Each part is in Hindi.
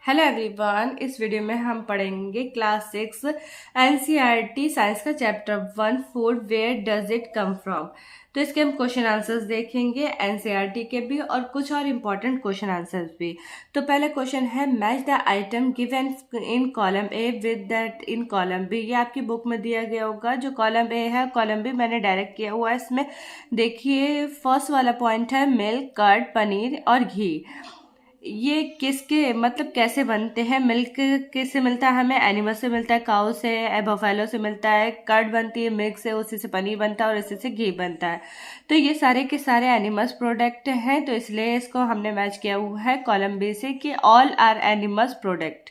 Hello everyone. इस वीडियो में हम पढ़ेंगे क्लास 6 एनसीईआरटी साइंस का chapter 1 food where does it come from. तो इसके हम क्वेश्चन आंसर्स देखेंगे, एनसीईआरटी के भी और कुछ और इम्पोर्टेंट क्वेश्चन आंसर्स भी। तो पहला क्वेश्चन है match the item given in column A with that in column B. ये आपकी बुक में दिया गया होगा। जो कॉलम ए है कॉलम बी मैंने डायरेक्ट किया हुआ है। इसमें देखिए फर्स्ट वाला पॉइंट है मिल्क, कर्ड, पनीर और घी। ये किसके मतलब कैसे बनते हैं? मिल्क किससे मिलता है? हमें एनिमल से मिलता है, काऊ से, बफेलो से मिलता है। कर्ड बनती है मिल्क से, उसी से पनीर बनता है और इसी से घी बनता है। तो ये सारे के सारे एनिमल्स प्रोडक्ट हैं, तो इसलिए इसको हमने मैच किया हुआ है कॉलम बी से कि all are animals product.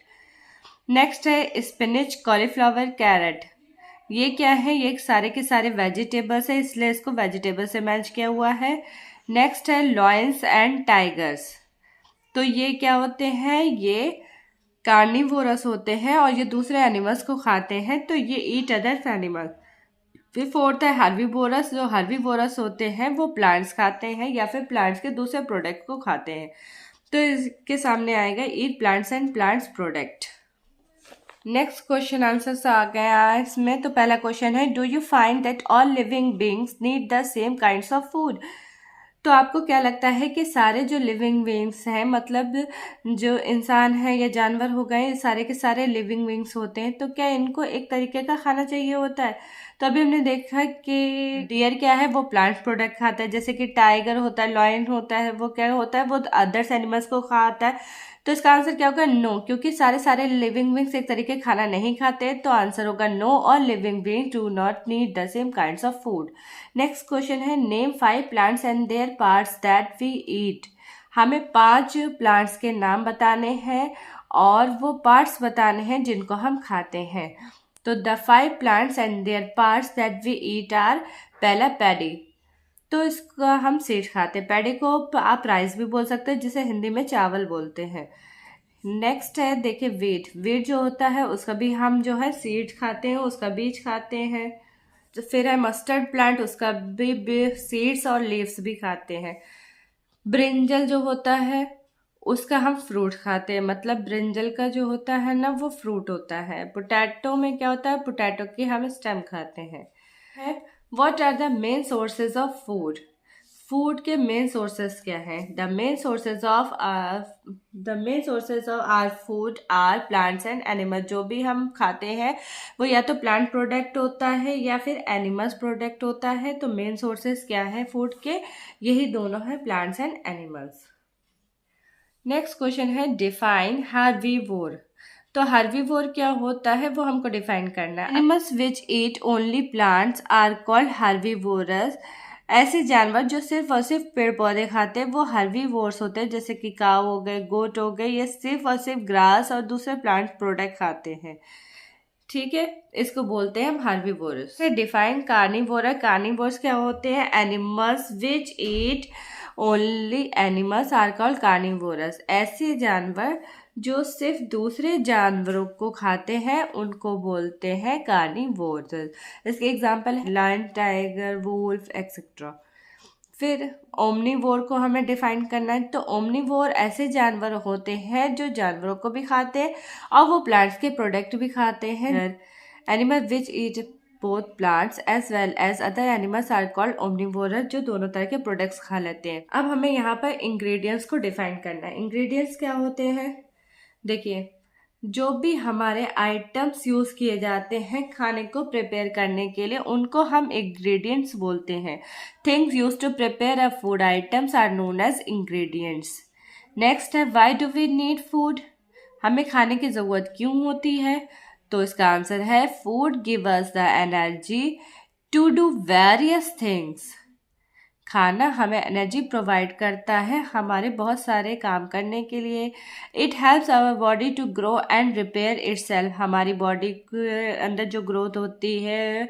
Next है स्पिनिच, कॉलीफ्लावर, कैरेट। ये क्या है? ये सारे के सारे वेजिटेबल्स है, इसलिए इसको वेजिटेबल से मैच किया हुआ है। नेक्स्ट है लॉयंस एंड टाइगर्स। तो ये क्या होते हैं? ये कार्निवोरस होते हैं और ये दूसरे एनिमल्स को खाते हैं, तो ये ईट अदर्स एनिमल। फिर फोर्थ है हर्बीवोरस। जो हर्बीवोरस होते हैं वो प्लांट्स खाते हैं या फिर प्लांट्स के दूसरे प्रोडक्ट को खाते हैं। तो इसके सामने आएगा eat plants and plants product. Next question answer आ गया इसमें। तो पहला क्वेश्चन है do you find that all living beings need the same kinds of food. तो आपको क्या लगता है कि सारे जो लिविंग बींग्स हैं, मतलब जो इंसान है या जानवर हो गए, सारे के सारे लिविंग बींग्स होते हैं, तो क्या इनको एक तरीके का खाना चाहिए होता है? तो अभी हमने देखा कि डियर क्या है, वो प्लांट प्रोडक्ट खाता है। जैसे कि टाइगर होता है, लॉयन होता है, वो क्या होता है, वो अदर्स एनिमल्स को खाता है। तो इसका आंसर क्या होगा? नो, क्योंकि सारे सारे लिविंग बींग्स एक तरीके खाना नहीं खाते। तो आंसर होगा नो, और living beings do not need the same kinds of food. Next question है name 5 plants and their parts that we eat. हमें 5 प्लांट्स के नाम बताने हैं और वो पार्ट्स बताने हैं जिनको हम खाते हैं। तो the 5 plants and their parts that we eat are, पहला पैडी। तो इसका हम सीड खाते हैं। पैडी को आप राइस भी बोल सकते हैं, जिसे हिंदी में चावल बोलते हैं। नेक्स्ट है देखिए वीट। वीट जो होता है उसका भी हम जो है सीड खाते हैं, उसका बीज खाते हैं। तो फिर है मस्टर्ड प्लांट, उसका भी सीड्स और लीव्स भी खाते हैं। ब्रिंजल जो होता है उसका हम फ्रूट खाते हैं, मतलब ब्रिंजल का जो होता है ना वो फ्रूट होता है। पोटैटो में क्या होता है? पोटैटो की हम स्टेम खाते हैं। What are the main sources of food. Food के मेन सोर्सेज क्या हैं? The main sources of are food are plants and animal. जो भी हम खाते हैं वो या तो प्लांट प्रोडक्ट होता है या फिर एनिमल्स प्रोडक्ट होता है। तो मेन सोर्सेज क्या है फूड के? यही दोनों है, plants and animals. Next question है डिफाइन हर्बीवोर। तो हर्बीवोर क्या होता है वो हमको डिफाइन करना है। Animals which eat only plants are called herbivorous. ऐसे जानवर जो सिर्फ और सिर्फ पेड़ पौधे खाते हैं वो हर्बीवोर्स होते हैं। जैसे कि काऊ हो गए, गोट हो गए, ये सिर्फ और सिर्फ ग्रास और दूसरे प्लांट प्रोडक्ट खाते हैं। ठीक है, इसको बोलते हैं हम हर्बीवोरस। Define Carnivora. कार्निवोर्स क्या होते हैं? Animals which eat only animals are called carnivorous. ऐसे जानवर जो सिर्फ दूसरे जानवरों को खाते हैं उनको बोलते हैं कार्निवोरस। इसके एग्जांपल है लायन, टाइगर, वुल्फ एक्सेट्रा। फिर ओमनीवोर को हमें डिफाइन करना है। तो ओमनीवोर ऐसे जानवर होते हैं जो जानवरों को भी खाते हैं और वो प्लांट्स के प्रोडक्ट भी खाते हैं। Animal which eat both plants as well as other animals are called omnivorous, जो दोनों तरह के प्रोडक्ट्स खा लेते हैं। अब हमें यहाँ पर इंग्रेडिएंट्स को डिफाइन करना है। इंग्रेडिएंट्स क्या होते हैं? देखिए, जो भी हमारे आइटम्स यूज किए जाते हैं खाने को प्रिपेयर करने के लिए उनको हम इंग्रेडिएंट्स बोलते हैं। Things use to prepare a food items are known as ingredients. Next है why do we need food. हमें खाने की ज़रूरत क्यों होती है? तो इसका आंसर है food give us the energy to do various things. खाना हमें एनर्जी प्रोवाइड करता है हमारे बहुत सारे काम करने के लिए। It helps our body to grow and repair itself. हमारी बॉडी के अंदर जो ग्रोथ होती है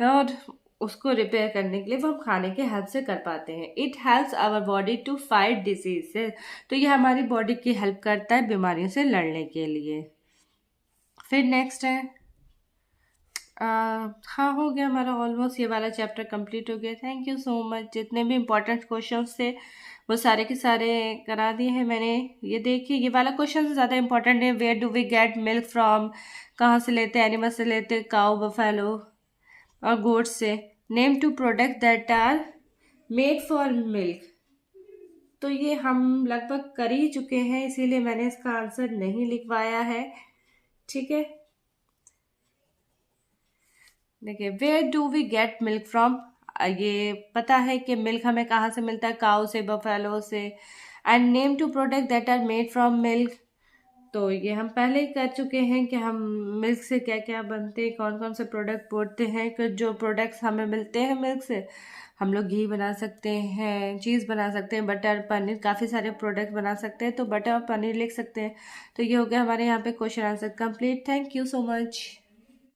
और उसको रिपेयर करने के लिए वो हम खाने के हेल्प से कर पाते हैं। It helps our body to fight disease. तो ये हमारी बॉडी की हेल्प करता है बीमारियों से लड़ने के लिए। फिर नेक्स्ट है हाँ, हो गया हमारा ऑलमोस्ट ये वाला चैप्टर कंप्लीट हो गया। Thank you so much. जितने भी इम्पोर्टेंट क्वेश्चंस थे वो सारे के सारे करा दिए हैं मैंने। ये देखिए, ये वाला क्वेश्चन ज़्यादा इंपॉर्टेंट है। Where do we get milk from? कहाँ से लेते हैं? एनिमल से लेते हैं, काउ, बफेलो और गोट से। Name two product that are made for milk. तो ये हम लगभग कर ही चुके हैं, इसीलिए मैंने इसका आंसर नहीं लिखवाया है। ठीक है, देखिए, where do we get milk from. ये पता है कि मिल्क हमें कहाँ से मिलता है, काउ से, बफेलो से। And name two product that are made from milk, तो ये हम पहले ही कर चुके हैं कि हम मिल्क से क्या क्या बनते हैं, कौन कौन से प्रोडक्ट बोलते हैं। कि जो प्रोडक्ट्स हमें मिलते हैं मिल्क से, हम लोग घी बना सकते हैं, चीज़ बना सकते हैं, बटर, पनीर, काफ़ी सारे प्रोडक्ट बना सकते हैं। तो बटर और पनीर लिख सकते हैं। तो ये हो गया हमारे यहाँ पे question answer complete. Thank you so much.